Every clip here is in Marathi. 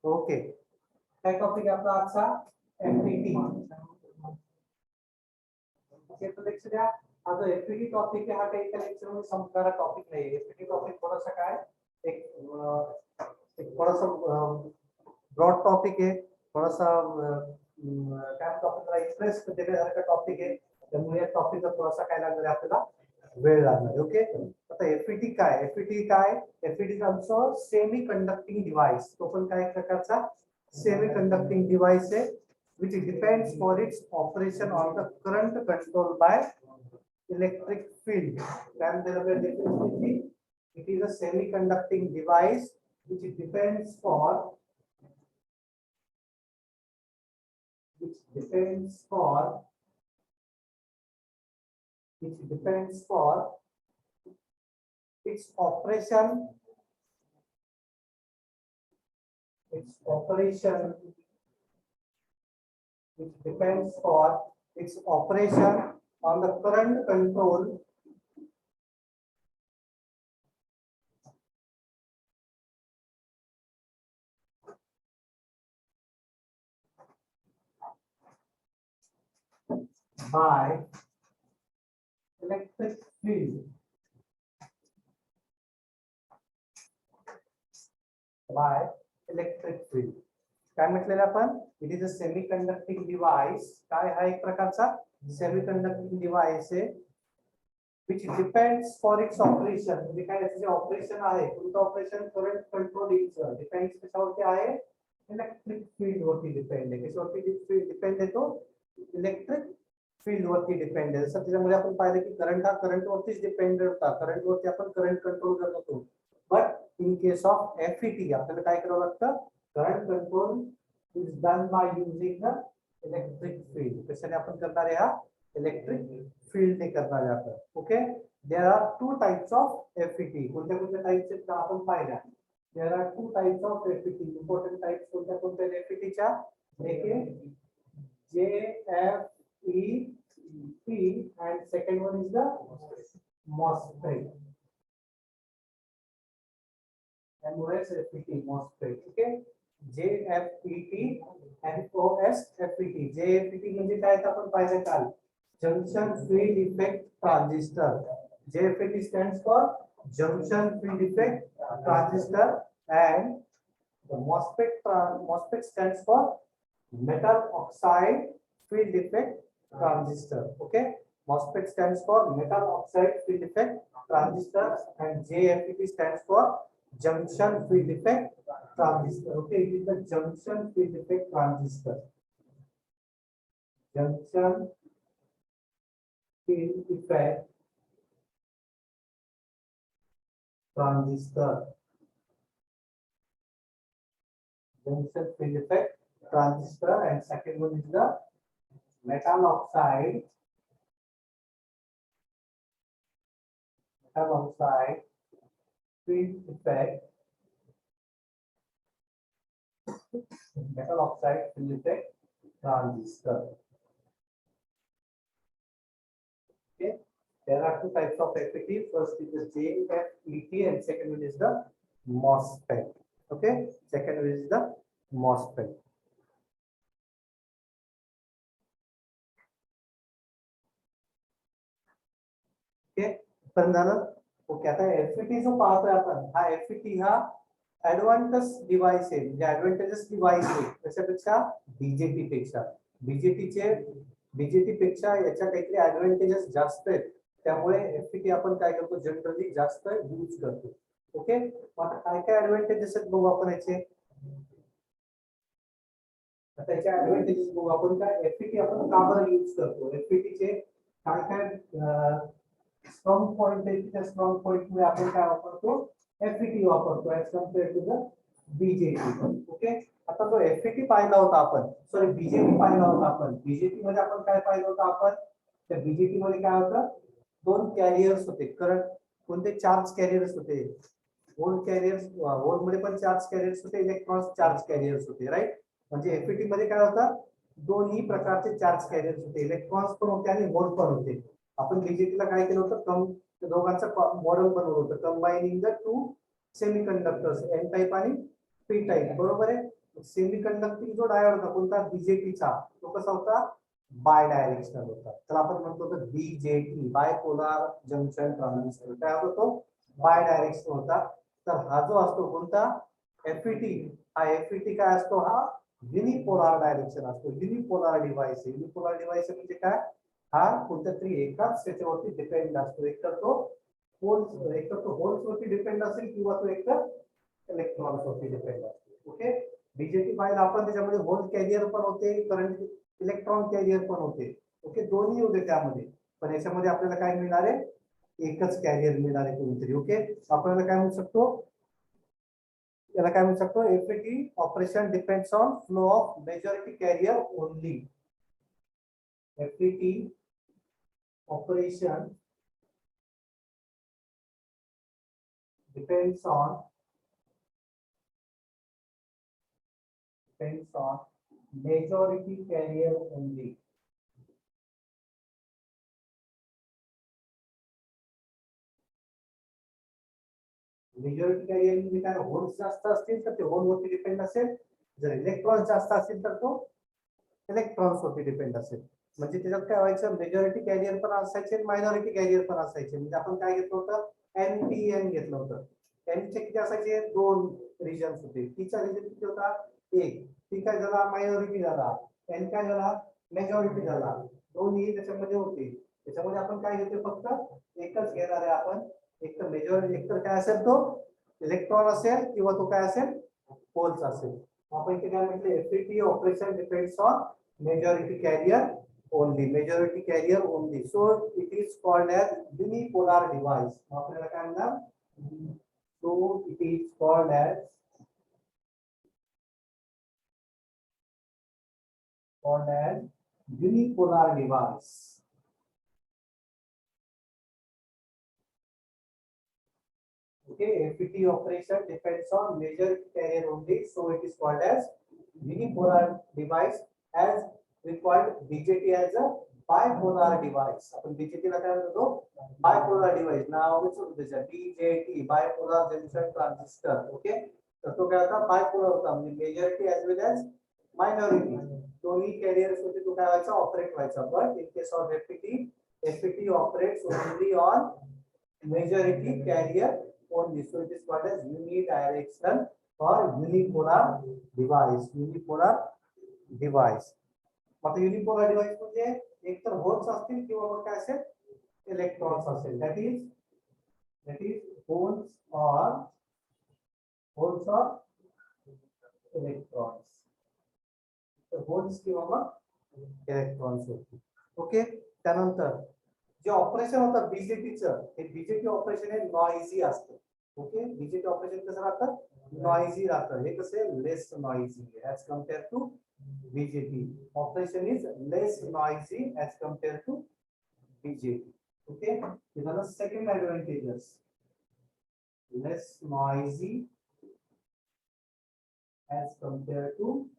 ओके, काय टॉपिक आहे आपला आजचा? एफईटी. तो लेक्चर द्या. हा जो एफईटी टॉपिक आहे हा काही एका लेक्चर मध्ये संपणारा टॉपिक नाही. एफईटी टॉपिक थोडासा काय एक थोडासा ब्रॉड टॉपिक आहे, थोडासा काय टॉपिकला एक्सप्रेस देण्यासारखा टॉपिक आहे. त्यामुळे या टॉपिकला थोडासा काय लागणार आहे आपल्याला, वेळ लागणार. ओके, आता एफईटी काय? एफईटी काय? FET is also semi conducting device. तो पण काय प्रकारचा सेमी कंडक्टिंग डिव्हाइस आहे which depends for its operation on the current controlled by electric field. Then there will be it is a semi-conducting device which depends for its operation which depends for its operation on the current control by electric field. By electric field. काय म्हटलेलं आपण? It is a semi conducting device. काय हा एक प्रकारचा सेमी कंडक्टिंग डिव्हाइस आहे which depends for its operation. म्हणजे काय त्याचे ऑपरेशन आहे, कोणतं ऑपरेशन? Current controlling. डिपेंड्स कशावरती आहे? इलेक्ट्रिक फील्ड वरती डिपेंड आहे. कशावरती डिपेंड आहे तो? इलेक्ट्रिक फील्ड वरती डिपेंड आहे. जसं त्याच्यामध्ये आपण पाहिलं की करंट हा करंट वरतीच डिपेंडेंट होता. करंट वरती आपण करंट कंट्रोल करत होतो. But in case of FET आपल्याला काय करावं लागतं? Current control is done by using the electric field. कशाने आपण करणार आहे? हा इलेक्ट्रिक फील्ड ने करणार आहे आपण. Okay, there are two types of FET. कोणत्या कोणत्या टाइप्स आपण पाहिल्या. There are two types of FET. Important types कोणत्या कोणत्या एफईटीच्या? एक आहे JFET and second one is the MOSFET. MOSFET, MOSFET. Okay, JFET and OSFET. JFET म्हणजे काय ते आपण पाहिलं काल. Junction Field Effect Transistor. JFET stands for Junction Field Effect Transistor and the MOSFET stands for Metal Oxide Field Effect Transistor. Okay, MOSFET stands for Metal Oxide Field Effect Transistor and JFET stands for Junction Field Effect Transistor. Okay, it is the Junction Field Effect Transistor. Junction Field Effect Transistor. Junction Field Effect Transistor and second one is the metal oxide field effect transistor. Okay, there are two types of FET. First is the JFET and second one is the MOSFET. Okay, second one is the MOSFET. पण झालं. ओके, आता एफईटी जो पाहतोय आपण, हा एफईटी हा ऍडव्हान्टेज डिव्हाइस आहे. म्हणजे ऍडव्हान्टेजेस डिव्हाइस आहे कशापेक्षा? बीजेटी पेक्षा. बीजेटी पेक्षा याच्या काहीतरी ऍडव्हान्टेजेस जास्त आहेत. त्यामुळे एफईटी आपण काय करतो? जनरली जास्त यूज करतो. ओके, आता काय काय ऍडव्हान्टेजेस आहेत बघू आपण याचे. आता याचे ऍडव्हान्टेजेस बघू आपण. काय एफईटी आपण का बरं यूज करतो? एफईटी चे काय काय स्ट्रॉंग पॉइंट आहे. त्या स्ट्रॉंग पॉइंट मुळे आपण काय वापरतो? एफईटी वापरतो as compare to the BJT. Okay, आता जो एफईटी पाहिला होता आपण, सॉरी बीजेटी पाहिला होता आपण. बीजेटी मध्ये आपण काय पाहिलं होतं आपण? त्या बीजेटी मध्ये काय होतं? दोन कॅरियर्स होते. करंट कोणते? चार्ज कॅरियर्स होते. होल कॅरियर्स, होल मध्ये पण चार्ज कॅरियर्स होते, इलेक्ट्रॉन्स चार्ज कॅरियर्स होते. राईट, म्हणजे एफईटी मध्ये काय होतं? दोन्ही प्रकारचे चार्ज कॅरियर्स होते. इलेक्ट्रॉन्स पण होते आणि होल पण होते. आपण बीजेटीला काय केलं होतं? दोघांचं मॉडेल बनवलं होतं, combining the two semiconductors N type आणि पी टाइप, बरोबर आहे. सेमी कंडक्टिंग जो डायोड होता कोणता, बीजेटीचा, तो कसा होता, बाय डायरेक्शनल होता. तर आपण म्हणतो तर बीजेटी बायपोलर जंक्शन ट्रान्झिस्टर काय होतो, तो बाय डायरेक्शनल होता. तर हा जो असतो कोणता, एफईटी, हा एफईटी काय असतो, हा युनिपोलार डायरेक्शन असतो. युनिपोलार डिव्हाइस, युनिपोलार डिव्हाइस म्हणजे काय, हा कोणत्या तरी एकाच त्याच्यावरती डिपेंड असतो. एकतर तो होल्स वरती डिपेंड असेल किंवा तो एकतर इलेक्ट्रॉन्स वरती डिपेंड असतो. ओके, बीजेटी पाहिलं आपण, त्याच्यामध्ये होल कॅरियर पण होते, करंट इलेक्ट्रॉन कॅरियर पण होते. ओके, दोन्ही होते त्यामध्ये, पण याच्यामध्ये आपल्याला काय मिळणार आहे, एकच कॅरियर मिळणार आहे कोणीतरी. ओके, आपल्याला काय म्हणू शकतो, याला काय म्हणू शकतो, FET operation depends on flow of majority carrier only. FET operation depends on majority carrier only. Majority carrier म्हणजे काय, होल्स जास्त असतील तर ते होल वरती डिपेंड असेल, जर इलेक्ट्रॉन जास्त असतील तर तो इलेक्ट्रॉन्स वरती डिपेंड असेल. म्हणजे त्याच्यात काय व्हायचं, मेजॉरिटी कॅरियर पण असायचे, मायनॉरिटी कॅरियर पण असायचे. म्हणजे आपण काय घेतलं होतं, एन घेतलं होतं. एनचे किती असायचे, दोन रिजन्स होते. टीचा रिजन किती होता, एक. टी काय झाला, मायनॉरिटी झाला. एन काय झाला, मेजॉरिटी झाला. दोन्ही त्याच्यामध्ये होते. त्याच्यामध्ये आपण काय घेतो, फक्त एकच घेणार आहे आपण. एक तर मेजॉरिटी, एक तर काय असेल तो इलेक्ट्रॉन असेल किंवा तो काय असेल, होल्स असेल. आपण इथे काय म्हटले, FET operation depends on majority carrier only, majority carrier only, so it is called as unipolar device. आपल्याला काय म्हणतात, so it is called as unipolar device. Okay, FET operation depends on majority carrier only, so it is called as unipolar device, as we called BJT as a bipolar device. आपण BJT ला काय म्हणतो, bipolar device. नावच होतं त्याचं, BJT bipolar junction transistor. Okay, तर तो काय होता, bipolar होता, म्हणजे मेजॉरिटी एज वेल एज मायनॉरिटी दोन्ही कॅरियर्स होते, तो काय व्हायचा, ऑपरेट व्हायचा. But in case of FET operates only on majority carrier only, so it is called as unidirectional or unipolar device. Unipolar device. आता युनिपोलर डिव्हाइस म्हणजे एक तर होल्स असतील किंवा मग काय असेल, इलेक्ट्रॉन्स असेल. दॅट इज होल्स और इलेक्ट्रॉन्स. तर होल्स किंवा मग इलेक्ट्रॉन्स होते. ओके, त्यानंतर जे ऑपरेशन होतं बीजेटीचं, हे बीजेटी ऑपरेशन हे नॉइझी असतं. ओके, बीजेटी ऑपरेशन कसं राहतं, नॉइझी राहतं. हे कसं less noisy as compare to BJT. Operation is less noisy as compared to BJT. Okay, these are the second advantages. Less noisy as compared to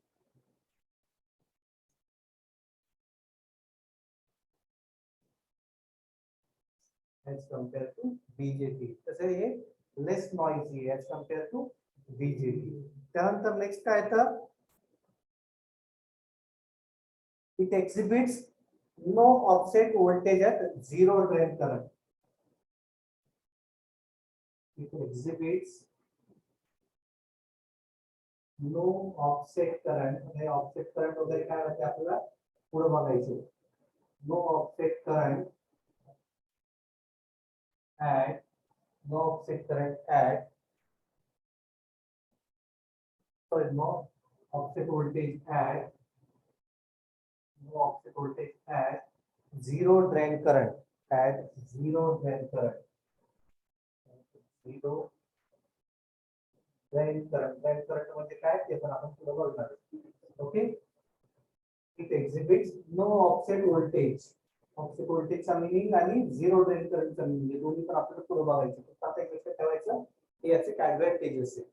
BJT. तसे हे less noisy as compared to BJT. त्यानंतर नेक्स्ट काय तर, it exhibits no offset voltage at zero drain current. It exhibits no offset current. हे ऑफसेट करंट वगैरे काय होते आपल्याला पुढे बघायचे. No offset current at no offset voltage at zero drain current. Zero drain current. Drain current म्हणजे काय ते पण आपण पुढे बघणार. Okay, it exhibits no offset voltage. Offset व्होल्टेजचा मीनिंग आणि झिरो ड्रेन करंटचा मीनिंग दोन्ही पण आपल्याला पुढे बघायचं. फक्त आता एक लक्षात ठेवायचं हे याचे काय ऍडव्हांटेजेस आहे.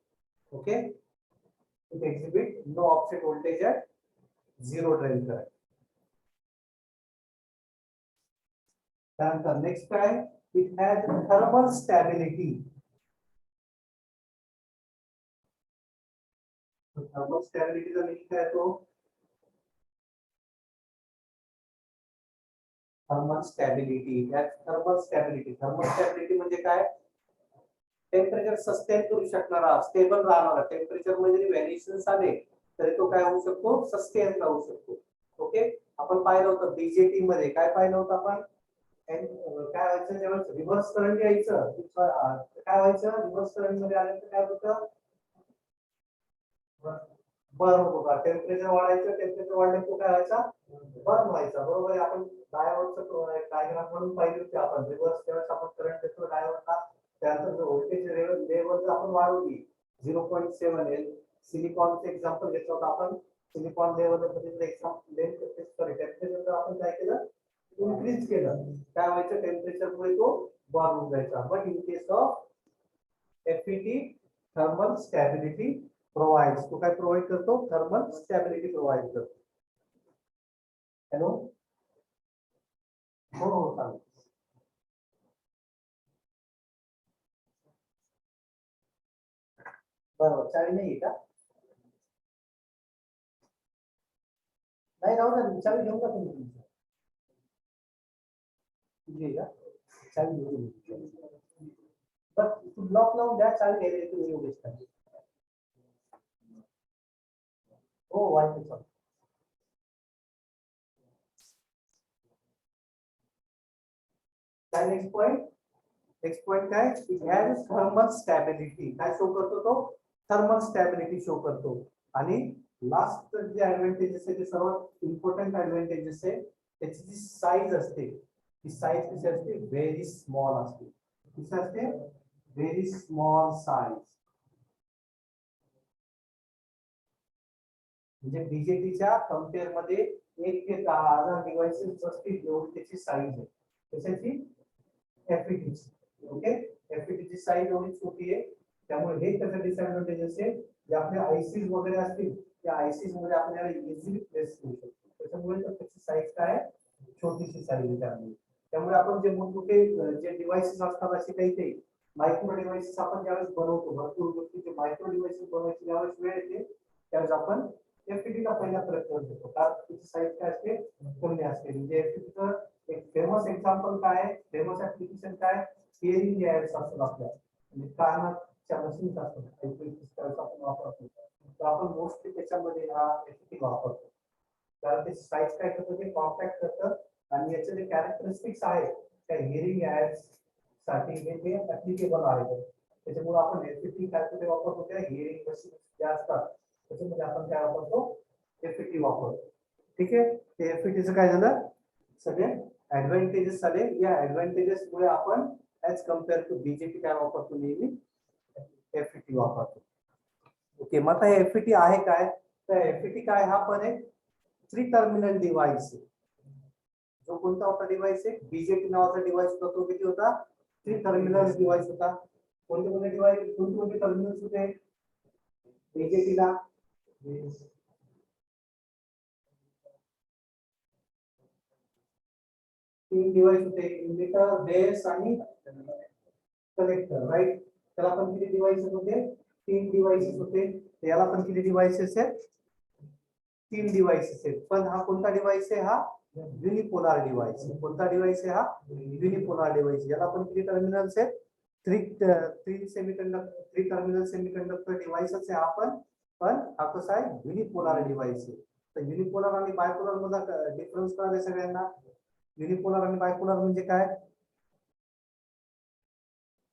Okay, it exhibit no offset voltage at zero drain current. त्यानंतर नेक्स्ट काय, it has thermal stability. Thermal स्टॅबिलिटीचा मीनिंग काय तो थर्मल स्टॅबिलिटी थर्मल स्टॅबिलिटी म्हणजे काय टेम्परेचर सस्टेन करू शकणारा स्टेबल राहणारा टेम्परेचर मध्ये व्हेरिएशन्स आले तरी तो काय होऊ शकतो सस्टेन राहू शकतो ओके आपण पाहिलं होतं बीजेटी मध्ये काय पाहिलं होतं आपण काय व्हायचं जेव्हा रिव्हर्स करंट यायचं काय व्हायचं रिव्हर्स करंट मध्ये आल्यानंतर काय होतं बर्न होता टेम्परेचर वाढायचं टेम्परेचर वाढलं की काय व्हायचा बर्न व्हायचा बरोबर आहे आपण डायोडचं डायग्राम म्हणून पाहिली होती आपण रिव्हर्स त्यावेळेस आपण करंट देतो डायोडला त्यानंतर जो व्होल्टेज लेवल जर आपण वाढवली 0.7 एल सिलिकॉनचं एक्झाम्पल घेतलं होतं आपण सिलिकॉन लेवल मध्ये एक्झाम्पल सॉरी टेम्परेचर जर आपण काय केलं इन्क्रीज केलं काय व्हायचं टेम्परेचर मुळे तो बर्न होऊन जायचा but in case of FET thermal stability provides तो काय प्रोव्हाइड करतो थर्मल स्टॅबिलिटी प्रोव्हाइड करतो हॅलो हो हो चालेल बरोबर चावी नाही का नाही राहू द्या चावी घेऊन जा तुम्ही तुमची का चावी घेऊन बस तू ब्लॉक लावून द्या चावी घ्यायला तुम्ही एवढेच काय हो वाईट चालू काय नेक्स्ट पॉइंट काय इट हॅज थर्मल स्टॅबिलिटी काय शो करतो तो थर्मल स्टॅबिलिटी शो करतो आणि लास्ट जे ऍडव्हांटेजेस आहे ते सर्वात इम्पॉर्टंट ऍडव्हांटेजेस आहे त्याची जी साईज असते ती साईज कशी असते व्हेरी स्मॉल असते कशी असते व्हेरी स्मॉल साईज म्हणजे बीजेटीच्या कम्पेअर मध्ये 1 ते 10,000 डिव्हाइसेस असतील एवढी त्याची साईज आहे कशाची FET ओके FET ची साईज एवढी छोटी आहे त्यामुळे हे त्याचं डिसएडव्हांटेजेस आहे जे आपल्या आयसीज वगैरे असतील त्या आयसीज मध्ये आपल्याला इझिली प्लेस करू शकतो त्याच्यामुळे त्याची साईज काय छोटीशी साईज आहे त्यामुळे आपण जे मोठमोठे जे डिव्हाइसेस असतात असे काही ते मायक्रो डिव्हाइसेस आपण ज्यावेळेस बनवतो भरपूर गोष्टी मायक्रो डिव्हाइसेस बनवायची ज्यावेळेस वेळ येते त्यावेळेस आपण FET ला पहिला प्रेफरन्स देतो कारण त्याची साईज काय असते कमी असते म्हणजे FET चं एक फेमस एक्झाम्पल काय आहे फेमस ऍप्लिकेशन काय हिअरिंग एड्स असतात आपल्या म्हणजे कानाच्या मशीन्स असतात आपण वापरतो तर आपण मोस्टली त्याच्यामध्ये हा FET वापरतो कारण त्याची साईज काय करतं ते कॉम्पॅक्ट करतं आणि याचे जे कॅरेक्टरिस्टिक्स आहेत त्या हिअरिंग एड्स साठी हे ते ऍप्लिकेबल आहेत त्याच्यामुळे आपण FET काय कुठे वापरतो त्या हिअरिंग मशीन ज्या असतात त्याच्यामध्ये आपण काय वापरतो FET वापरतो ठीक आहे ते FETचं काय झालं सगळे ऍडव्हांटेजेस झाले या ऍडव्हांटेजेस मुळे आपण ऍज कम्पेअर टू बीजेटी काय वापरतो नेहमी FET वापरतो ओके मग हे FET आहे काय तर FET काय हा पण एक 3 टर्मिनल डिव्हाइस आहे जो कोणता होता डिव्हाइस आहे बीजेटी नावाचा डिव्हाइस होता तो किती होता 3 टर्मिनल डिव्हाइस होता कोणते डिव्हाइस कोणते टर्मिनल्स होते बीजेटीला 3 डिव्हाइस होते इन्व्हर्टर बेस आणि कलेक्टर राईट त्याला पण किती डिव्हाइसेस होते 3 डिव्हाइसेस होते याला पण किती डिव्हाइसेस आहेत 3 डिव्हाइसेस आहेत पण हा कोणता डिव्हाइस आहे हा युनिपोलार डिव्हाइस कोणता डिव्हाइस आहे हा युनिपोलार डिव्हाइस याला पण किती टर्मिनल्स आहेत 3 सेमीकंडक्टर 3 टर्मिनल सेमीकंडक्टर डिव्हाइसच आहे पण हा कसा आहे युनिपोलार डिव्हाइस आहे तर युनिपोलार आणि बायपोलार मध्ये डिफरन्स काय आहे सगळ्यांना युनिपोलर आणि बायपोलर म्हणजे काय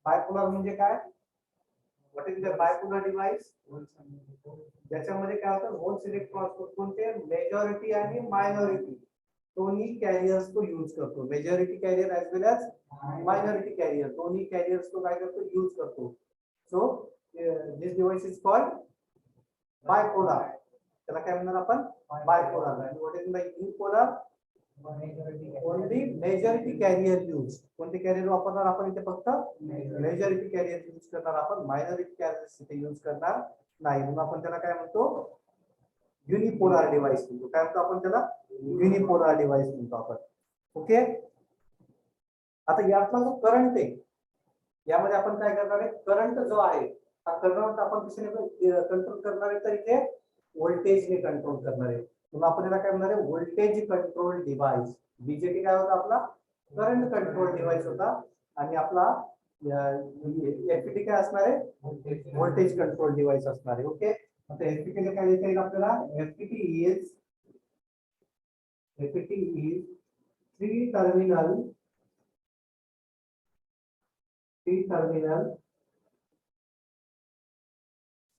बायपोलर म्हणजे काय what is the bipolar device ज्याच्यामध्ये काय होतं होल्स इलेक्ट्रॉन्स कोणते मेजॉरिटी आणि मायनॉरिटी दोन्ही कॅरियर्स तो यूज करतो majority carrier as well as minority carrier दोन्ही कॅरियर्स तो काय करतो यूज करतो so this device is called bipolar त्याला काय म्हणणार आपण बायपोलर आणि what is the unipolar only majority carrier use कोणते कॅरियर वापरणार आपण इथे फक्त मेजॉरिटी कॅरियर यूज करणार आपण मायनॉरिटी कॅरियर इथे यूज करणार नाही म्हणून आपण त्याला काय म्हणतो युनिपोलार डिव्हाइस म्हणतो काय म्हणतो आपण त्याला युनिपोलार डिव्हाइस म्हणतो आपण ओके आता यातला जो करंट आहे यामध्ये आपण काय करणार आहे करंट जो आहे हा करंट आपण कशाने कंट्रोल करणार आहे, तर इथे व्होल्टेजने कंट्रोल करणार आहे. मग आपण याला काय म्हणणार आहे, व्होल्टेज कंट्रोल डिव्हाइस. बीजेटी काय होता आपला, करंट कंट्रोल डिव्हाइस होता. आणि आपला एफईटी काय असणार आहे, व्होल्टेज कंट्रोल डिव्हाइस असणार आहे. ओके, आता एफईटी काय लिहिता येईल आपल्याला, FET is three terminal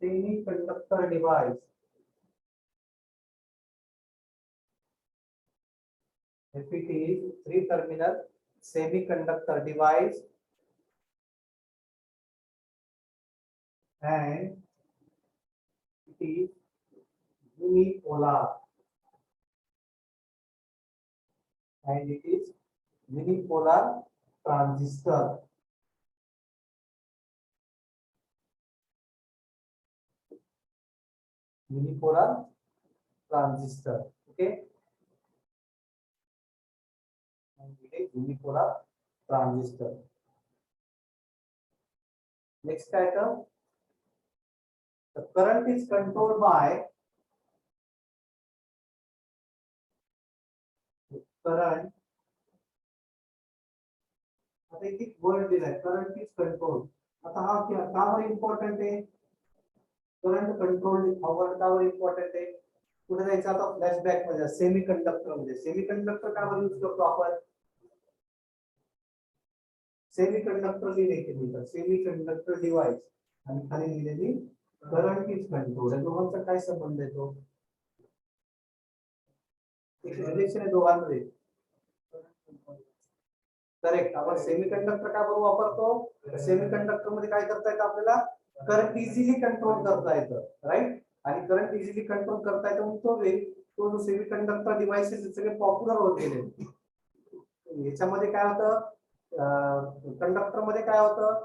semiconductor device. If it is three terminal semiconductor device and it is unipolar transistor. Unipolar transistor. Okay, and it is unipolar transistor. Next item, the current is controlled by current. आता इथे वर्ड दिलाय, करंट इज कंट्रोल. आता हा का बरं इम्पॉर्टंट आहे, करंट कंट्रोल हा वर्ड का बरं इम्पॉर्टंट आहे. पुढे जायचं आता फ्लॅशबॅक मध्ये, सेमीकंडक्टर मध्ये. सेमीकंडक्टर का बरं यूज करतो आपण, सेमीकंडक्टर लिहिलेली सेमीकंडक्टर डिव्हाइस आणि खाली लिहिलेली करंट इज कंट्रोल. या दोघांचा काय संबंध आहे, तो एक रिलेशन आहे दोघांमध्ये. करेक्ट. आपण सेमीकंडक्टर का बरं वापरतो, सेमीकंडक्टर मध्ये काय करता येतं आपल्याला, करंट इझिली कंट्रोल करता येतं, राईट. आणि करंट इझिली कंट्रोल करता येतं म्हणून तो जो सेमीकंडक्टर डिव्हाइसेस सगळे पॉप्युलर होत गेले. याच्यामध्ये काय होतं, कंडक्टर मध्ये काय होतं,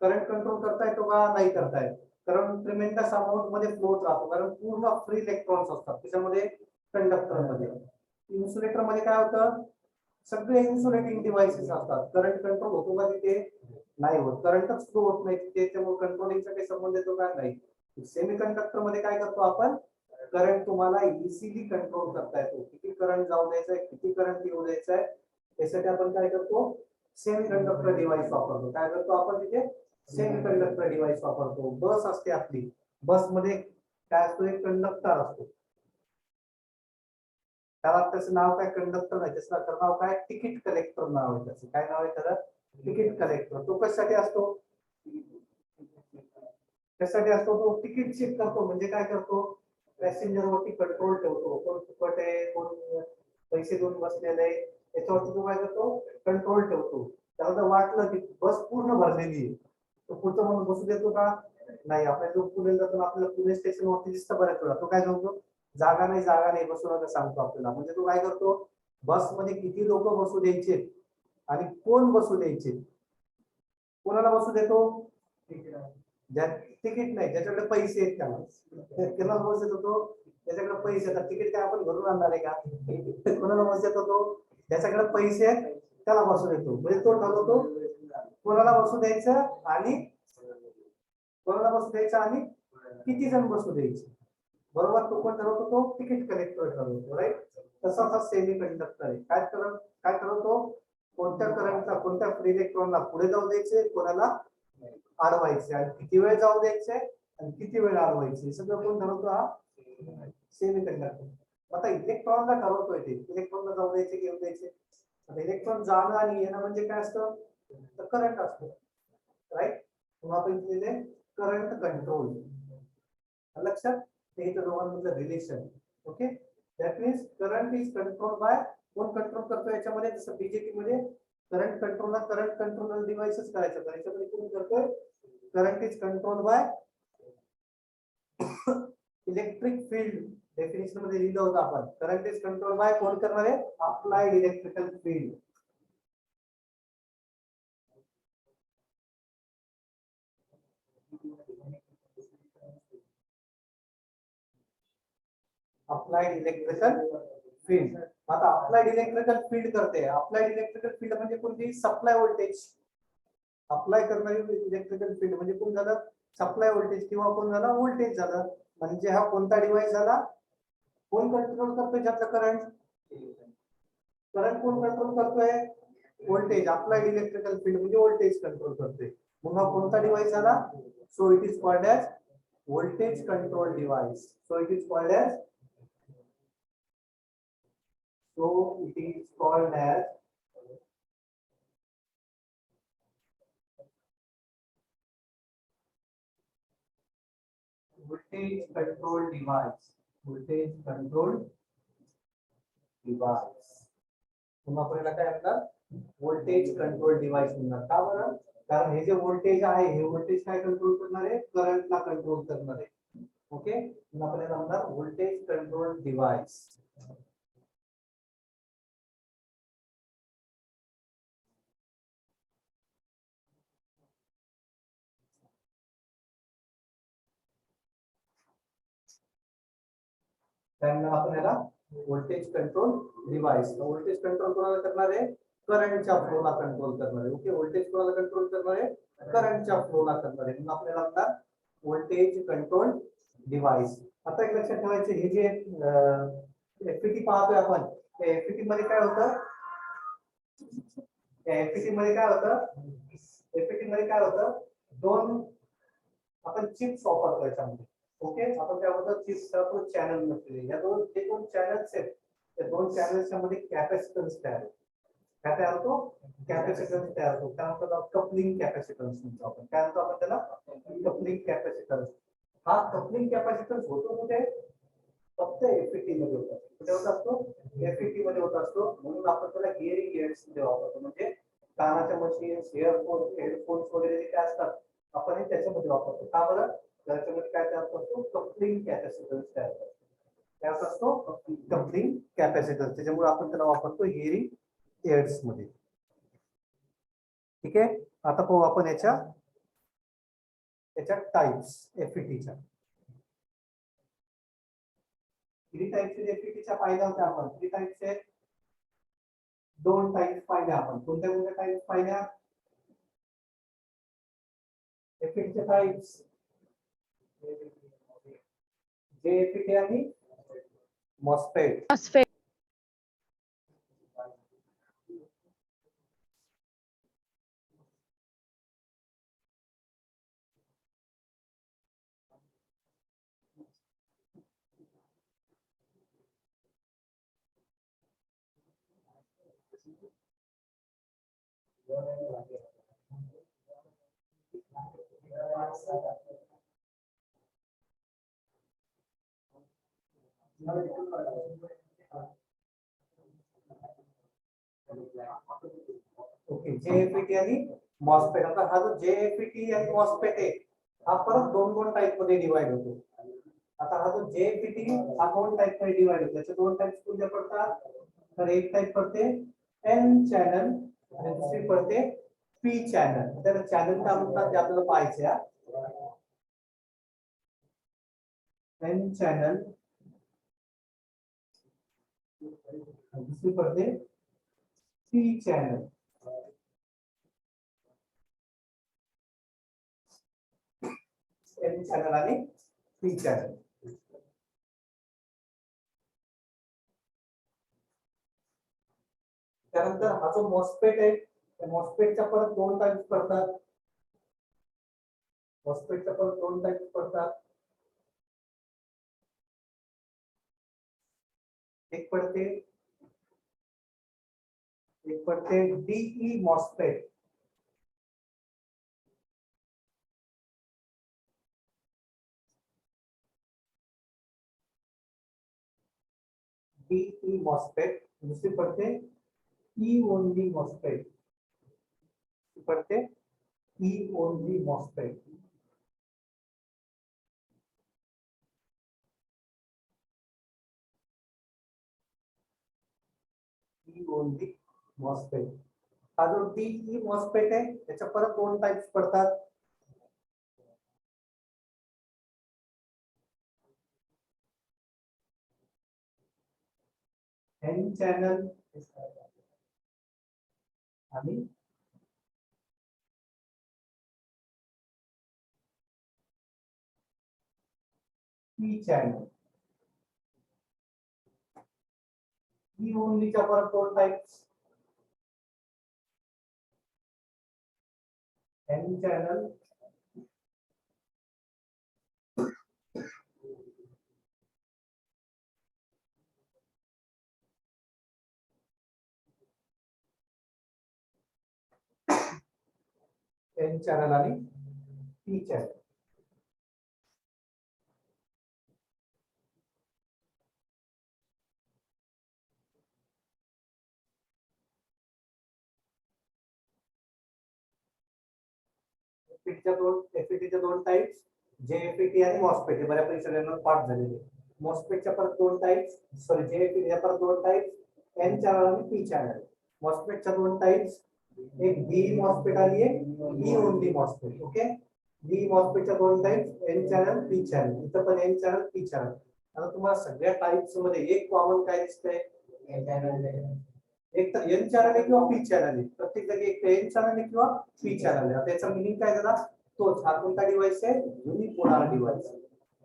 करंट कंट्रोल करता येतो का, नाही करता येत. करंट ट्रिमेंडस अमाउंट मध्ये फ्लो राहतो, कारण पूर्ण फ्री इलेक्ट्रॉन्स असतात त्याच्यामध्ये कंडक्टर मध्ये. इन्सुलेटर मध्ये काय होतं, सगळे इन्सुलेटिंग डिव्हाइसेस असतात. करंट कंट्रोल होतो का तिथे, नाही होत. करंटच फ्लो होत नाही तिथे, त्यामुळे कंट्रोलिंगचा काही संबंध येतो का, नाही. सेमीकंडक्टर मध्ये काय करतो आपण, करंट तुम्हाला इझिली कंट्रोल करता येतो. किती करंट जाऊ द्यायचा, किती करंट येऊ द्यायचा आहे, त्यासाठी आपण काय करतो, सेमीकंडक्टर डिव्हाइस वापरतो. काय करतो आपण तिथे, सेमीकंडक्टर डिव्हाइस वापरतो. बस असते आपली, बस मध्ये काय असतो, एक कंडक्टर असतो. त्याला त्याचं नाव काय, कंडक्टर नाही, त्याचं नाव काय, तिकीट कलेक्टर नाव आहे त्याचं. काय नाव आहे त्याला, तिकीट कलेक्टर. तो कशासाठी असतो, कशासाठी असतो, तो तिकीट चेक करतो. म्हणजे काय करतो, पॅसेंजर वरती कंट्रोल ठेवतो. कोण फुकट आहे, कोण पैसे देऊन बसलेले आहे, त्याच्यावरती तो काय करतो, कंट्रोल ठेवतो. त्याला जर वाटलं की बस पूर्ण भरलेली आहे, तो पुढचं म्हणून बसू देतो का, नाही. आपल्या जो पुणे जातो, आपल्याला पुणे स्टेशन वरती दिसतं बऱ्याच वेळा, तो काय करतो, जागा नाही बसू नका सांगतो आपल्याला. म्हणजे तो काय करतो, बस मध्ये किती लोक बसू द्यायचे आणि कोण बसू द्यायचे, कोणाला बसू देतो, तिकीट नाही, ज्याच्याकडे पैसे आहेत त्याला बस देतो. तो त्याच्याकडे पैसे येतात, तिकीट काय आपण भरून आणणार आहे का. कोणाला बस देतो, तो ज्याच्याकडे पैसे आहेत त्याला बसू देतो. म्हणजे तो ठरवतो कोणाला बसू द्यायचं आणि किती जण बसू द्यायचे. बरोबर, तो कोण ठरवतो, तो तिकीट कलेक्टर ठरवतो, राईट. तसाच हा सेमी कंडक्टर आहे. काय ठरवतो, कोणत्या करंटला, कोणत्या फ्री इलेक्ट्रॉनला पुढे जाऊ द्यायचे, कोणाला अडवायचे, आणि किती वेळ जाऊ द्यायचे आणि किती वेळ अडवायचे, सगळं कोण ठरवतो, हा सेमी कंडक्टर. आता इलेक्ट्रॉनला ठरवतोय ते, इलेक्ट्रॉनला जाऊ द्यायचे, घेऊन द्यायचे. आता इलेक्ट्रॉन जाणं आणि येणं म्हणजे काय असतं, तर करंट असतं, राईट. मग आपण इथे करंट कंट्रोल, लक्षात, ते दोघांमधलं relation. Okay, that means current is control by, कोण कंट्रोल करतो याच्यामध्ये, जसं बीजेटी मध्ये करंट कंट्रोलला करंट कंट्रोलर डिव्हाइसेस करायचं, तर याच्यामध्ये कोण करतोय, current is control by electric field. Definition मध्ये लिहिलं होतं आपण, करंट इज कंट्रोल बाय, कोण करणार आहे, applied electrical field. Applied electrical field. आता अप्लाइड इलेक्ट्रिकल फील्ड करते, अप्लाइड इलेक्ट्रिकल फील्ड म्हणजे कोणती, सप्लाय व्होल्टेज. अप्लाय करणारी इलेक्ट्रिकल फील्ड म्हणजे कोण झालं, सप्लाय व्होल्टेज किंवा कोण झाला, व्होल्टेज झालं. म्हणजे हा कोणता डिव्हाइस झाला, कोण कंट्रोल करतोय ज्याचं करंट, करंट कोण कंट्रोल करतोय, व्होल्टेज. अप्लाइड इलेक्ट्रिकल फील्ड म्हणजे व्होल्टेज कंट्रोल करतोय. मग हा कोणता डिव्हाइस झाला, so it is called as voltage control device. So it is called as so it is called as voltage control device. Voltage control device. मग आपल्याला काय म्हणतात, व्होल्टेज कंट्रोल डिव्हाइस म्हणतात. का बरं, कारण हे जे व्होल्टेज आहे हे व्होल्टेज काय कंट्रोल करणार आहे, करंटला कंट्रोल करणार आहे. ओके, मग आपल्याला म्हणतात व्होल्टेज कंट्रोल डिव्हाइस. त्यामुळे आपण याला voltage control device. Voltage control कोणाला करणार आहे, करंटच्या फ्लोला कंट्रोल करणार आहे. ओके, व्होल्टेज कोणाला कंट्रोल करणार आहे, करंटच्या फ्लोला करणार आहे. मग आपल्याला म्हणतात व्होल्टेज कंट्रोल डिव्हाइस. आता एक लक्षात ठेवायचं, हे जे एफपीटी पाहतोय आपण, एफपीटी मध्ये काय होतं, एफपीटी मध्ये काय होतं, एफपीटी मध्ये काय होतं, दोन आपण चिप्स वापरतो याच्यामध्ये. ओके, आपण त्याबद्दल चिप्सचा तो चॅनल नसलेले या दोन जे दोन चॅनल्स आहेत, त्या दोन चॅनल्सच्या मध्ये कॅपॅसिटन्स तयार होतो. काय तयार होतो, कॅपॅसिटन्स तयार होतो. त्यानंतर कपलिंग कॅपॅसिटन्स म्हणतो आपण. काय म्हणतो आपण त्याला, कपलिंग कॅपॅसिटन्स. हा कपलिंग कॅपॅसिटन्स होतो कुठे, फक्त एफईटी मध्ये होता. कुठे होत असतो, एफईटी मध्ये होत असतो. म्हणून आपण त्याला हिअरिंग एड्स मध्ये वापरतो. म्हणजे कानाच्या मशीन्स, हेडफोन्स वगैरे जे काय असतात आपण हे त्याच्यामध्ये वापरतो. का बरं, त्याच्यामध्ये काय तयार करतो, कपलिंग कॅपॅसिटन्स तयार करतो. काय असतो, कपलिंग कॅपॅसिटन्स. त्याच्यामुळे आपण त्याला वापरतो हिअरिंग एड्स मध्ये. ठीक आहे, आता पाहू आपण याच्या टाइप्स एफईटीच्या. किती टाइप्स एफईटीच्या पाहिल्या होत्या आपण, किती टाइप्स आहेत, दोन टाइप्स पाहिल्या आपण. कोणत्या कोणत्या टाइप्स पाहिल्या, एफईटीच्या टाइप्स, जेएफईटी आणि मॉस्फेट. ओके, जेएफईटी आणि मॉस्फेट. आता हा जो जेएफईटी आणि मॉस्फेट आहे हा परत दोन दोन टाइप मध्ये डिवाइड होतो. आता हा जो जेएफईटी हा दोन टाइप मध्ये डिवाइड होतो. त्याचे दोन टाइप्स कोणते पडतात, तर एक टाइप पडते एन चॅनल आणि दुसरी पडते पी चॅनल. त्याला चॅनल काय म्हणतात ते आपल्याला पाहायचे आहे. एन चॅनल, दुसरी पडते पी चॅनल. एन चॅनल आणि पी चॅनल. त्यानंतर हा जो मॉस्फेट आहे त्या मॉस्फेटच्या परत दोन टाइप्स पडतात. मॉस्फेटच्या परत दोन टाइप्स पडतात. एक पडते डीई मॉस्फेट. DE MOSFET. दुसरी पडते ई ओनली मॉस्फेट. पडते E only MOSFET. E only MOSFET. हा जो डीई मॉस्फेट आहे त्याच्या परत दोन टाइप्स पडतात. एन चॅनल आणि पी चॅनल. ई ओनलीच्या परत दोन types, N channel N channel आणि पी चॅनल. एफईटीच्या दोन टाइप्स, जेएफईटी आणि मॉस्फेट. बऱ्यापैकी सगळ्यांना पाठ झालेले. मॉस्फेटच्या परत दोन टाइप्स, सॉरी जेएफईटीच्या परत दोन टाइप्स, एन चॅनल आणि पी चॅनल. मॉस्फेटच्या दोन टाइप्स, एक बी मॉस्फेट आणि एक E only MOSFET. Okay, B मॉस्फेटच्या दोन types, N channel P channel. इथं पण एन चॅनल पी चॅनल. आता तुम्हाला सगळ्या टाइप्स मध्ये एक कॉमन काय दिसतंय? एक तर एन चॅनल आहे किंवा पी चॅनल आहे. प्रत्येक जागी एक एन चॅनल आहे किंवा पी चॅनल आहे. त्याचा मिनिंग काय झाला? तोच हा कोणता डिव्हाइस आहे? युनिपोलार डिव्हाइस.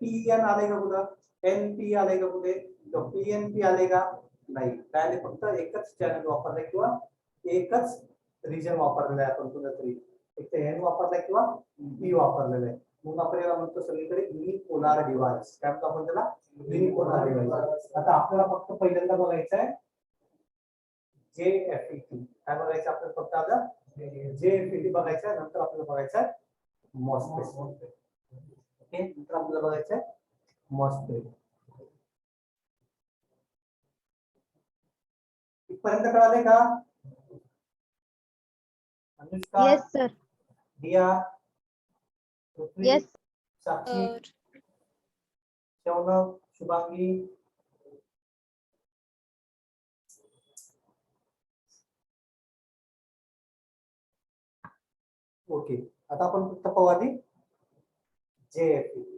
पीएन आले का कुठं? एनपी आले का कुठे? तो पीएनपी आले का? नाही. काय फक्त एकच चॅनल वापरलाय किंवा एकच रिजन वापरलेला आहे आपण कुठं तरी. एक तर एन वापरलाय किंवा पी वापरलेला आहे. मग आपण याला म्हणतो सगळीकडे युनिपोलार डिव्हाइस. काय म्हणतो आपण त्याला? युनिपोलार डिव्हाइस. आता आपल्याला फक्त पहिल्यांदा बघायचं आहे जेएफईटी. काय बघायचं आपल्याला? फक्त आता जेएफईटी बघायचं आहे. नंतर आपल्याला बघायचं आहे मॉस्फेट. ओके, नंतर आपल्याला बघायचं आहे मॉस्फेट. इथपर्यंत कळाले का? Anushka, Yes, sir. दिया, पृथ्वी, Yes, साक्षी, sir. शौनक, शुभांगी. ओके, आता आपण फक्त पाहू आधी जेएफईटी.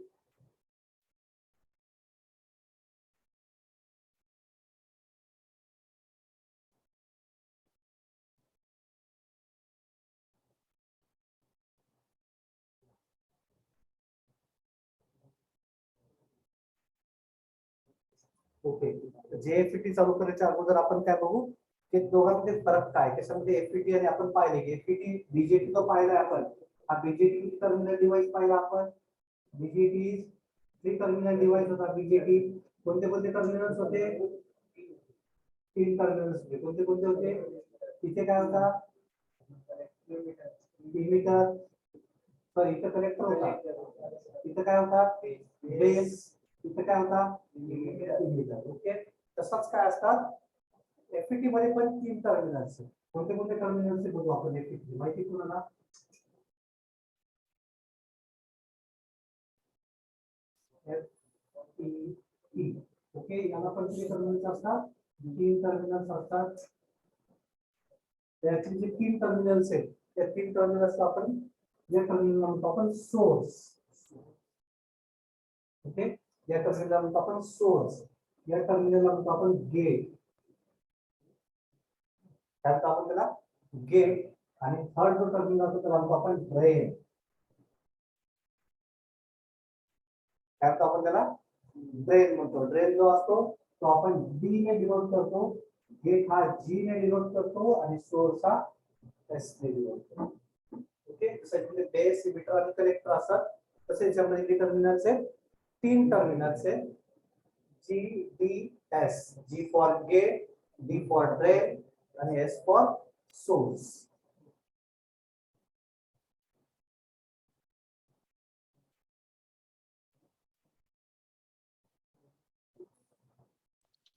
ओके, जेएफईटी चालू करायच्या अगोदर आपण काय बघू की दोघांमध्ये फरक काय? त्याच्यामध्ये एफईटी आणि आपण पाहिले की एफईटी बीजेटी तो पाहिला आपण. हा बीजेटी टर्मिनल डिव्हाइस पाहिला आपण. बीजेटी थ्री टर्मिनल डिव्हाइस होता. बीजेटी कोणते कोणते टर्मिनल्स होते? तीन टर्मिनल्स होते. कोणते कोणते होते? इथे काय होता? लिमिटर, सॉरी इथे कलेक्टर होता. इथे काय होता? बेस. इथे काय होता? लिमिटर. ओके, तसंच काय असतात एफईटी मध्ये पण तीन टर्मिनल्स आहेत. कोणते कोणते टर्मिनल्स बघू आपण एफईटी. माहिती तुम्हाला? एफईटी. ओके, याला पण किती टर्मिनल्स असतात? तीन टर्मिनल्स असतात. त्याचे जे तीन टर्मिनल्स आहेत त्या तीन टर्मिनल्स आपण या टर्मिनल म्हणतो आपण सोर्स. ओके, या टर्मिनल म्हणतो आपण सोर्स. या टर्मिनल म्हणतो आपण गेट. काय म्हणतो आपण त्याला? गेट. आणि थर्ड जो टर्मिनल असतो त्याला म्हणतो आपण ड्रेन. काय म्हणतो आपण त्याला? ड्रेन म्हणतो. ड्रेन जो असतो तो आपण डी ने डिनोट करतो. गेट हा जी ने डिनोट करतो आणि सोर्स हा एस ने डिनोट करतो. ओके, तसं बेस, इमिटर आणि कलेक्टर असतात. तसे याच्यामध्ये टर्मिनल्स आहेत, तीन टर्मिनल्स आहेत. G D S. G for gate, D for drain आणि एस फॉर सोर्स.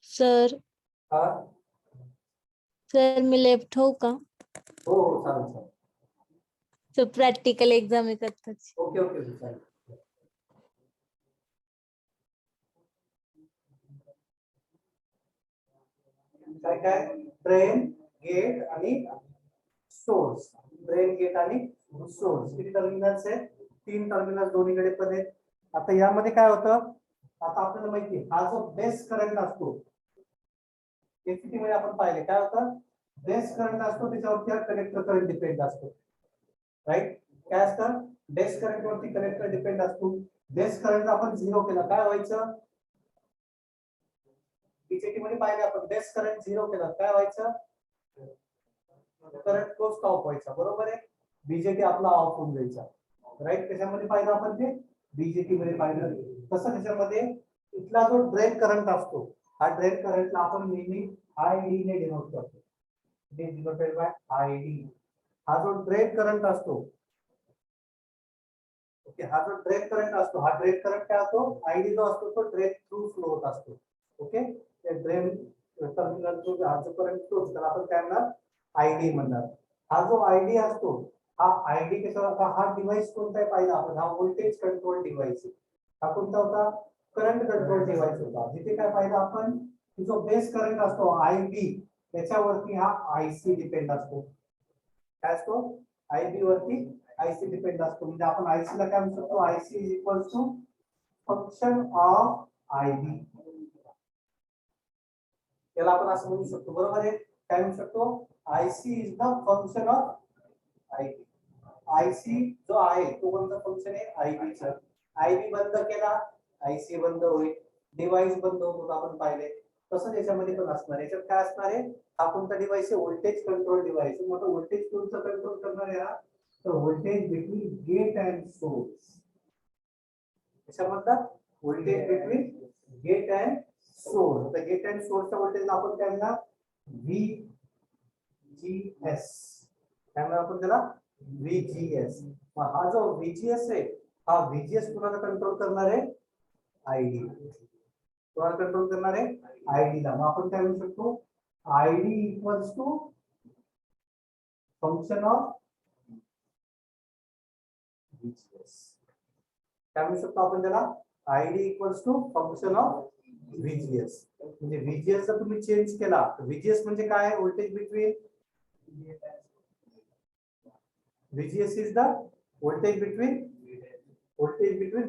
सर, हा, सर मी लेफ्ट हो का? हो हो, चालेल चालेल. सर प्रॅक्टिकल एक्झाम येतात. ओके ओके चालेल. काय काय? ड्रेन, गेट आणि सोर्स. ड्रेन, गेट आणि सोर्स. किती टर्मिनल्स आहेत? तीन टर्मिनल दोन्हीकडे पण आहेत. आता यामध्ये काय होतं? आता आपल्याला माहिती आहे हा जो बेस करंट असतो एफईटी मध्ये आपण पाहिले काय होतं? बेस करंट असतो त्याच्यावरती हा कलेक्टर करंट डिपेंड असतो. राईट? काय असतं? बेस करंट वरती कलेक्टर डिपेंड असतो. बेस करंट आपण 0 केला काय व्हायचं? बीजेटी मध्ये पाहिजे आपण बेस करंट 0 केला काय व्हायचं? करंट तो स्टॉप व्हायचा. बरोबर आहे. बीजेटी आपला ऑफ होऊन जायचा. राईट. त्याच्यामध्ये पाहिजे आपण ते बीजेटी मध्ये पाहिलं. तसं त्याच्यामध्ये इथला जो ड्रेन करंट असतो हा ड्रेन करंटला आपण नेहमी आयडी ने डिनोट करतो. Denoted by ID. हा जो ड्रेन करंट असतो, ओके, हा जो ड्रेन करंट असतो, हा ड्रेन करंट काय असतो? आयडी जो असतो तो ड्रेन थ्रू फ्लो होत असतो. ओके. त्या ड्रेन टर्मिनल जो हा जो करंट फ्लो त्याला आपण काय म्हणणार? आयडी म्हणणार. हा जो आयडी असतो हा आयडी कसा होता? हा डिव्हाइस कोणता आहे पाहिजे आपण? हा व्होल्टेज कंट्रोल डिव्हाइस. हा कोणता होता? करंट कंट्रोल डिव्हाइस होता. जिथे काय पाहिजे आपण? जो बेस करंट असतो आयबी त्याच्यावरती हा आयसी डिपेंड असतो. काय असतो? आयबी वरती आयसी डिपेंड असतो. म्हणजे आपण आयसी ला काय म्हणू शकतो? IC is equal to function of IB. त्याला आपण असं म्हणू शकतो. बरोबर आहे. काय म्हणू शकतो? IC is the function of IB. IC जो आहे तो कोणता फंक्शन आहे? आयबी चा. आयबी बंद केला आयसी बंद होईल. डिव्हाइस बंद होतो आपण पाहिले. तसं त्याच्यामध्ये पण असणार. याच्यात काय असणार आहे? हा कोणता डिव्हाइस आहे? Voltage control device. मग व्होल्टेज कोणतं कंट्रोल करणार आहे? तर voltage between gate and source. त्याच्यामधला voltage between gate and source. तर गेट अँड सोर्सचा व्होल्टेज आपण काय म्हणणार? VGS. काय म्हणणार आपण त्याला? VGS. मग हा जो VGS आहे हा VGS कुणाला कंट्रोल करणार आहे? आयडी. कोणाला कंट्रोल करणार आहे? आयडी ला. मग आपण काय म्हणू शकतो? ID equals to function of VGS. काय म्हणू शकतो आपण त्याला? ID equals to function of VGS. म्हणजे VGS जर तुम्ही चेंज केला VGS म्हणजे काय? Voltage between VGS is the voltage between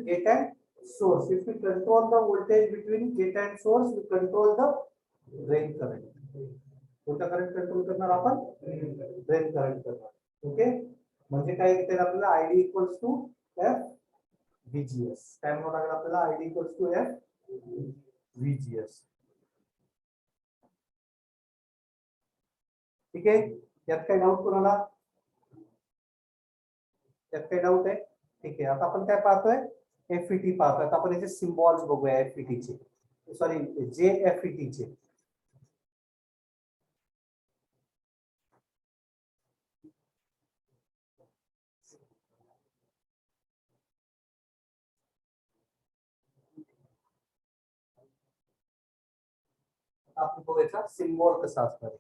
gate and source. If we control the voltage between gate and source, we control the drain current. कोणता करंट कंट्रोल करणार आपण? ड्रेन करंट करणार. ओके. म्हणजे काय येते आपल्याला? ID equals to F VGS. काय म्हणावं लागेल आपल्याला? ID equals to F VGS. ठीक आहे. यात काय डाऊट कोणाला? त्यात काही डाऊट आहे? ठीक आहे. आता आपण काय पाहतोय? एफईटी पाहतोय. आता आपण याचे सिम्बॉल्स बघूया एफईटी चे. सॉरी JFET चे. आपण बघायचा सिम्बॉल कसा असणार.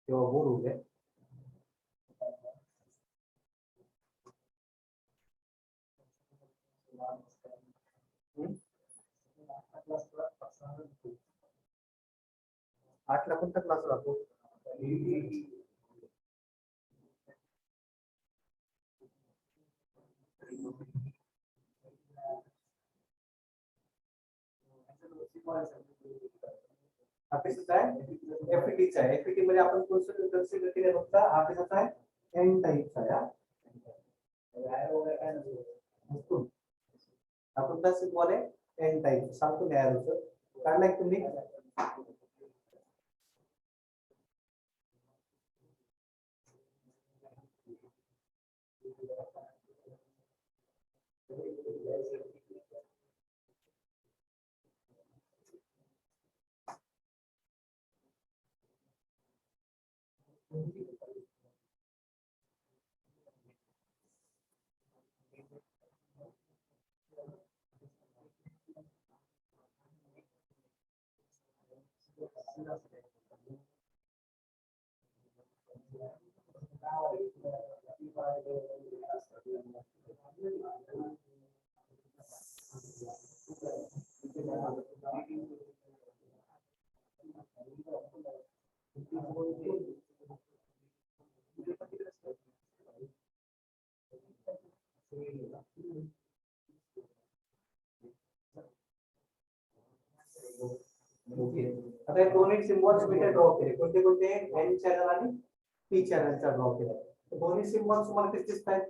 तेव्हा बोर होऊ दे. आठला कोणता क्लास राहतो? हा कशाचा आहे? एफईटीचा आहे. एफईटी मध्ये आपण कन्सिडर केले फक्त हा कशाचा आहे? एन टाईपचा आहे. हा कोणता सिम्बॉल आहे? N type. सांगतो नाही यार काढलाय तुम्ही? ओके, आता हे दोन्ही सिम्बॉल्स मी ड्रॉ केले. कोणते कोणते? एन चॅनल आणि पी चॅनलचा ड्रॉ केला. दोन्ही सिम्बॉल्स तुम्हाला कसे दिसतात?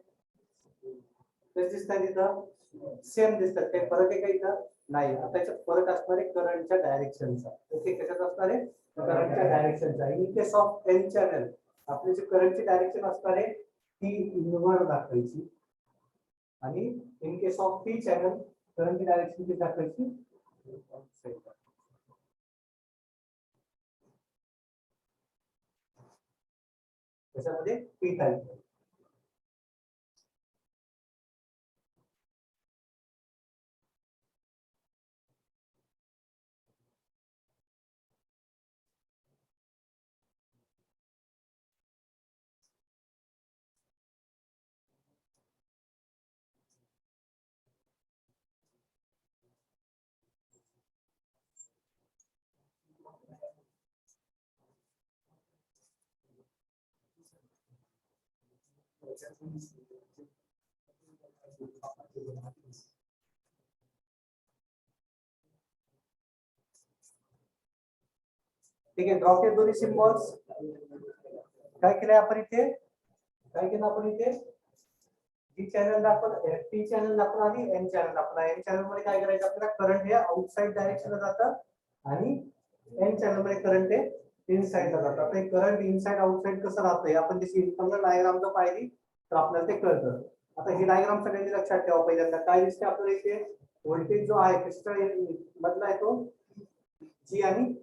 कसे दिसतात? इथं सेम दिसतात. काही फरक आहे का इथं? नाही. आता याच्यात फरक असणार आहे करंटच्या डायरेक्शनचा. ओके, कशात असणार आहे? करंटच्या डायरेक्शनचा. In case of N channel आपली जी करंटची डायरेक्शन असणार आहे ती इनवर्ड दाखवायची, आणि in case of P channel करंटची डायरेक्शन किती दाखवायची? त्याच्यामध्ये पी टाईप. ठीक आहे, ड्रॉ केले दोन्ही सिम्बॉल्स. काय केलंय आपण इथे? काय केलं आपण इथे? जी चॅनल आपण पी चॅनल दाखवलं आणि एन चॅनल दाखवला. एन चॅनल मध्ये काय करायचं आपल्याला? करंट हे आउटसाइड डायरेक्शनला जातं आणि एन चॅनल मध्ये करंट हे इनसाइडला जातं. आता हे करंट इनसाइड आउटसाइड कसं राहतंय आपण जशी इन्कमला डायग्राम जर पाहिली तर आपल्याला ते कळतं. आता ही डायग्राम सगळ्यांनी लक्षात ठेवा. पहिल्यांदा काय दिसते आपल्याला इथे? व्होल्टेज जो आहे क्रिस्टल मधला आहे तो जी आणि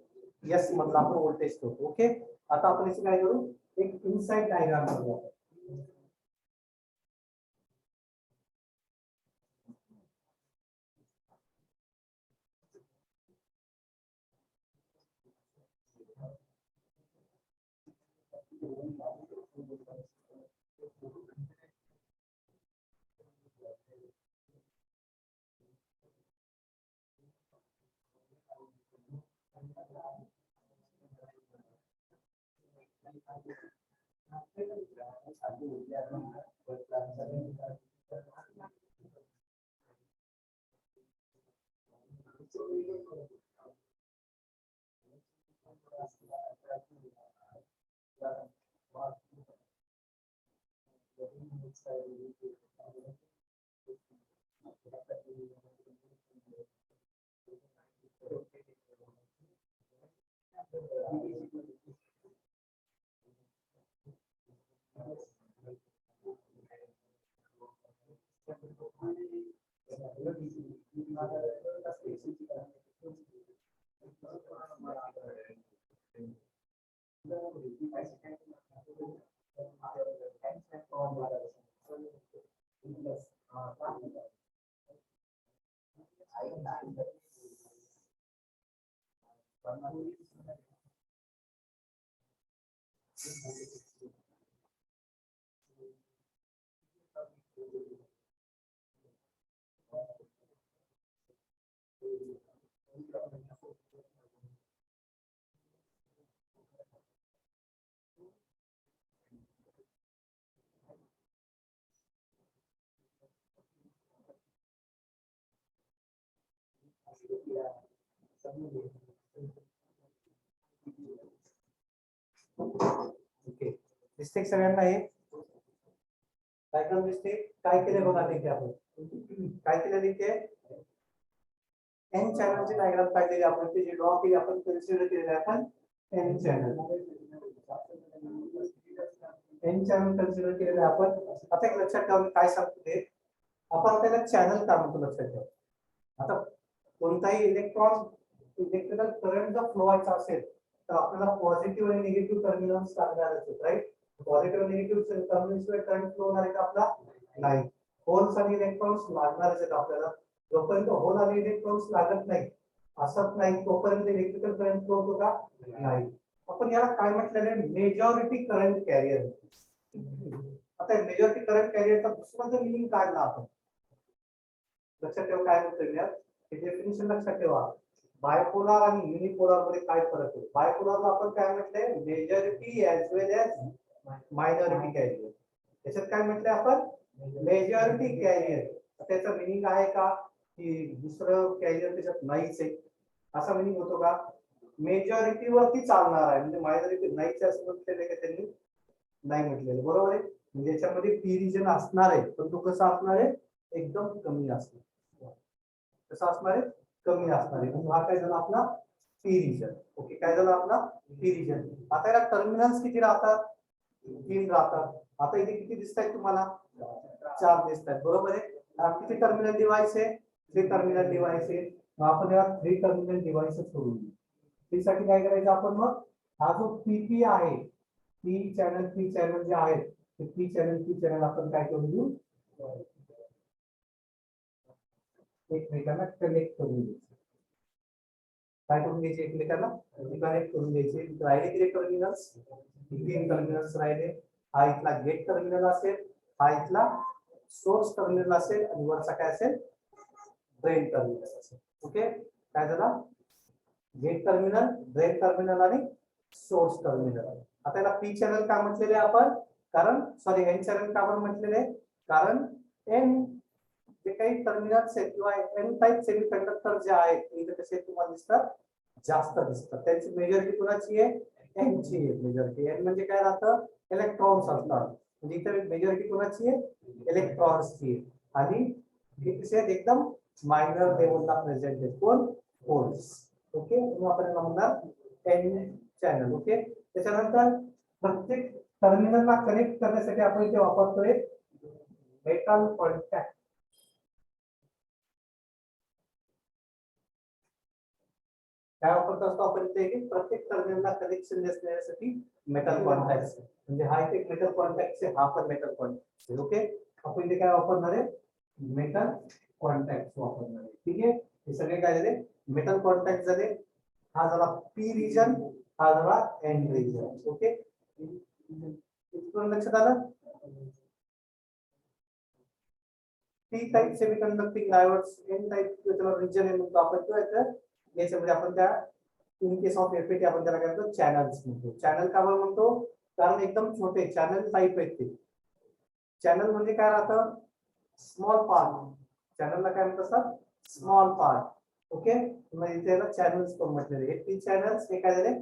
एस मधला आपण व्होल्टेज ठेवतो. ओके, आता आपण इथे काय करू? एक इनसाइड डायग्राम करू. ओके, दिसते सगळ्यांना हे डायग्राम दिसते? काय केले बघा इथे आपण? काय केलं इथे? एन चॅनलची डायग्राम काढलेली आपण, ती ड्रॉ केली आपण, कन्सिडर केलेली आपण N channel. N channel consider केलेलं आपण. आता एक लक्षात ठेवा काय सांगतो ते, आपण त्याला चॅनल का म्हणतो लक्षात ठेवा. आता कोणताही इलेक्ट्रिकल करंट जर फ्लो व्हायचा असेल तर आपल्याला पॉझिटिव्ह आणि निगेटिव्ह टर्मिनल्स लागणार आहेत, राईट. पॉझिटिव्ह आणि निगेटिव्ह टर्मिनल्स वर करंट फ्लो होणार आहे का आपला? नाही. होल्स आणि इलेक्ट्रॉन्स लागणारच आहेत आपल्याला. जोपर्यंत होल आणि इलेक्ट्रॉन्स लागत नाही असत नाही तोपर्यंत इलेक्ट्रिकल करंट फ्लो होतो का? नाही. आपण याला काय म्हटलेलं आहे? Majority current carrier. आता मेजॉरिटी करंट कॅरियरचा दुसरा जर मिनिंग काढला आपण, लक्षात ठेवा काय म्हणतोय मी, हे डेफिनेशन लक्षात ठेवा. बायपोलार आणि युनिपोलार मध्ये काय फरक आहे? बायपोलारला आपण काय म्हटलंय? Majority as well as minority carrier. त्याच्यात काय म्हटलंय आपण? Majority carrier. त्याचा मिनिंग आहे का की दुसरं कॅरियर त्याच्यात नाहीच आहे, असा मिनिंग होतो का? मेजॉरिटी वरती चालणार आहे, म्हणजे मायनॉरिटी नाहीच असं म्हटलेलं का त्यांनी? नाही म्हटलेलं, बरोबर आहे. म्हणजे याच्यामध्ये पी रिजन असणार आहे, पण तो कसा असणार आहे? एकदम कमी असणार. कसा असणार आहे? कमी असणार आहे. म्हणजे हा काय झाला आपला? P region. ओके, काय झालं आपला? P region. आता याला टर्मिनल्स किती राहतात? 3 राहतात. आता इथे किती दिसत आहेत तुम्हाला? 4 दिसत आहेत, बरोबर आहे. किती टर्मिनल डिव्हाइस आहे? 3 टर्मिनल डिव्हाइस आहे. मग आपण याला 3 टर्मिनल डिव्हाइसेस करून घेऊ. त्यासाठी काय करायचं आपण? मग हा जो पीपी आहे, पी चॅनल जे आहेत ते पी चॅनल आपण काय करून घेऊ? एकमेकांना कनेक्ट करून घ्यायचे. काय करून घ्यायचे? एकमेकांना कनेक्ट करून घ्यायचे. राहिले किती टर्मिनल्स? 3 टर्मिनल्स राहिले. हा इथला गेट टर्मिनल असेल, हा इथला सोर्स टर्मिनल असेल आणि वरचा काय असेल? ड्रेन टर्मिनल असेल. ओके, काय झाला? गेट टर्मिनल, ड्रेन टर्मिनल आणि सोर्स टर्मिनल. आता याला पी चॅनल का म्हटलेले आपण? कारण सॉरी एन चॅनल का बरं म्हटलेले? कारण एन जे काही टर्मिनल्स आहेत किंवा एन टाइप सेमीकंडक्टर जे आहेत इथे कसे तुम्हाला दिसतात? जास्त दिसतात. त्यांची मेजॉरिटी कोणाची आहे? एन ची आहे मेजॉरिटी. एन म्हणजे काय राहतं? इलेक्ट्रॉन्स असतात. म्हणजे इथे मेजॉरिटी कोणाची आहे? इलेक्ट्रॉन्सची आहे. आणि हे कसे आहेत? एकदम मायनर लेवलला प्रेझेंट आहेत. कोण? होल्स. ओके, मग आपण याला म्हणणार एन चॅनल. ओके, त्याच्यानंतर प्रत्येक टर्मिनलला कनेक्ट करण्यासाठी आपण इथे वापरतोय मेटल कॉन्टॅक्ट. काय वापरत असतो आपण इथे? प्रत्येक टर्मिनलला कनेक्शन देण्यासाठी मेटल कॉन्टॅक्ट. म्हणजे हा एक मेटल कॉन्टॅक्ट आहे, हा पण मेटल कॉन्टॅक्ट आहे. ओके, आपण इथे काय वापरणार आहे? मेटल कॉन्टॅक्ट वापरणार आहे. ठीक आहे, हे सगळे काय झाले? मेटल कॉन्टॅक्ट झाले. हा झाला पी रिजन, हा झाला एन रिजन. ओके, इथून लक्षात आलं? P type semiconducting diodes, N type region आहे म्हणतो आपण. याच्यामध्ये आपण त्या इन केस ऑफ एफईटी आपण त्याला काय म्हणतो? चॅनल्स म्हणतो. चॅनल का बरं म्हणतो? कारण एकदम छोटे चॅनल टाइप आहेत ते. चॅनल म्हणजे काय राहतं? Small part. चॅनलला काय म्हणतात? Small part. ओके, मग इथे याला चॅनल्स पण म्हटलेले. हे पी चॅनल्स, हे काय झाले?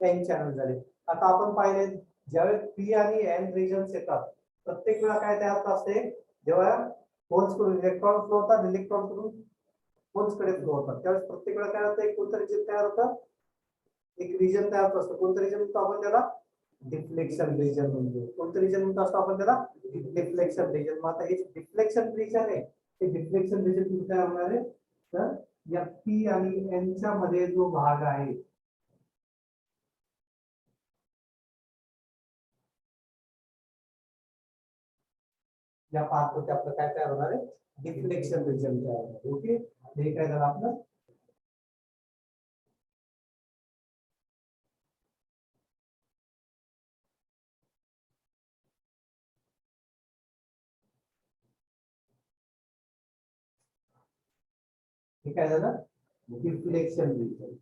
एन चॅनल झाले. आता आपण पाहिले ज्यावेळेस पी आणि एन रिजन्स येतात प्रत्येक वेळा काय तयार होत असते? जेव्हा होल्स कडून इलेक्ट्रॉन फ्लो होतात, इलेक्ट्रॉन कडून होल्स कडे फ्लो होतात, त्यावेळेस प्रत्येक वेळा काय होतं? एक कोणतं रिजन तयार होतं? एक रिजन तयार होत असतं. कोणतं रिजन म्हणतो आपण त्याला? डिफ्लेक्शन रिजन म्हणतो. कोणतं रिजन म्हणतो असतो आपण त्याला? Deflection region. मग आता हे डिफ्लेक्शन रिजन आहे, ते डिफ्लेक्शन रिजन कुठे तयार होणार आहे? तर या पी आणि एन च्या मध्ये जो भाग आहे या पार्टवरती आपलं काय तयार होणार आहे? डिफ्लेक्शन रिजन तयार होणार आहे. ओके, हे काय झालं आपलं? हे काय झालं? Deflection region.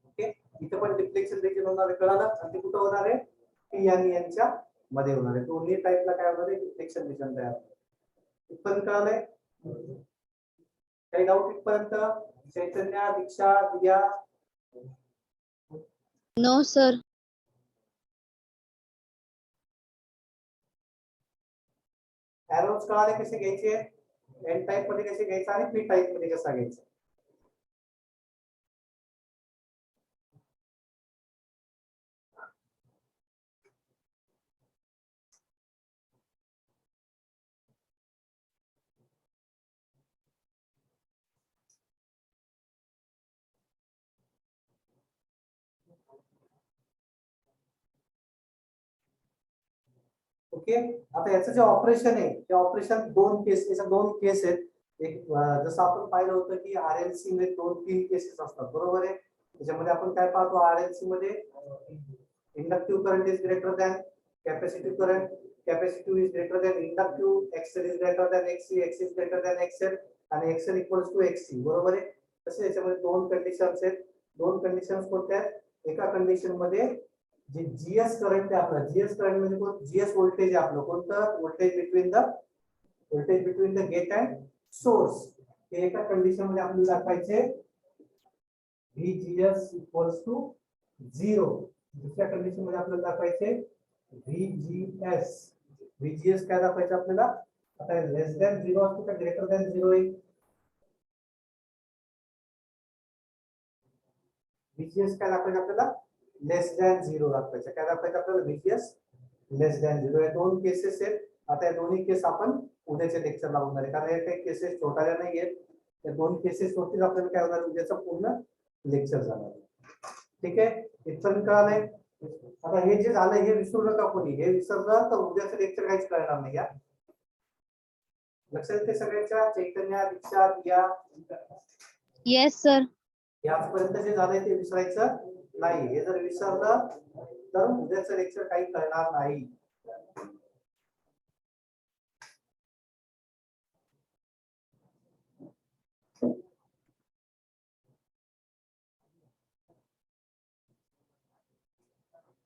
ओके, इथं पण डिफ्लेक्शन रिजन होणार आहे, कळालं? आणि ते कुठं होणार आहे? पी आणि एनच्या मध्ये होणार आहे. दोन्ही टाइपला काय होणार आहे? डिफ्लेक्शन रिजन तयार होणार आहे. इथपर्यंत कळालंय? काही डाऊट इथपर्यंत? चैतन्य, दीक्षा, दिया? No, sir. एरोज कळाले कसे घ्यायचे? एन टाइप मध्ये कसे घ्यायचे आणि पी टाइप मध्ये कसा घ्यायचा? ओके, आता याचं जे ऑपरेशन आहे ते ऑपरेशन दोन केस आहेत. एक जसं आपण पाहिलं होतं की आरएलसी मध्ये 2-3 केसेस असतात, बरोबर आहे. त्याच्यामध्ये आपण काय पाहतो, आरएलसी मध्ये inductive current is greater than capacitive current, capacitive is greater than inductive, XL is greater than XC, XC is greater than XL आणि एक्सेल इक्वल्स टू एक्सी, बरोबर आहे. तसे याच्यामध्ये दोन कंडिशन्स आहेत. दोन कंडिशन्स कोणत्या आहेत? एका कंडिशन मध्ये जे जीएस करंट आहे आपला, जीएस करंट म्हणजे कोण, जीएस व्होल्टेज आहे आपलं, कोणतं voltage between the gate and source, हे एका कंडिशन मध्ये आपल्याला दाखवायचे VGS इक्वल्स टू 0. दुसऱ्या कंडिशन मध्ये आपल्याला दाखवायचे VGS काय दाखवायचे आपल्याला, आता लेस दॅन 0 असतो का ग्रेटर दॅन 0 आहे. VGS काय दाखवायचं आपल्याला, लेस दॅन 0 दाखवायचं. काय दाखवायचं आपल्याला, VGS लेस दॅन 0. हे दोन केसेस आहेत. आता या दोन्ही केस आपण उद्याच्या लेक्चरला होणार आहे, कारण हे काही केसेस छोट्या नाही आहेत. या दोन केसेस वरती आपल्याला काय होणार, उद्याचं पूर्ण लेक्चर जाणार आहे. ठीक आहे, इथपर्यंत कळालंय. आता हे जे झालंय हे विसरू नका कोणी, हे विसरलं तर उद्याचं लेक्चर काहीच कळणार नाही. या लक्षात येते सगळ्यांच्या, चैतन्य, दीक्षा, रिया? Yes sir. यापर्यंत जे झालंय ते विसरायचं नाही. हे जर विसरलं तर उद्याचं लेक्चर काही कळणार नाही.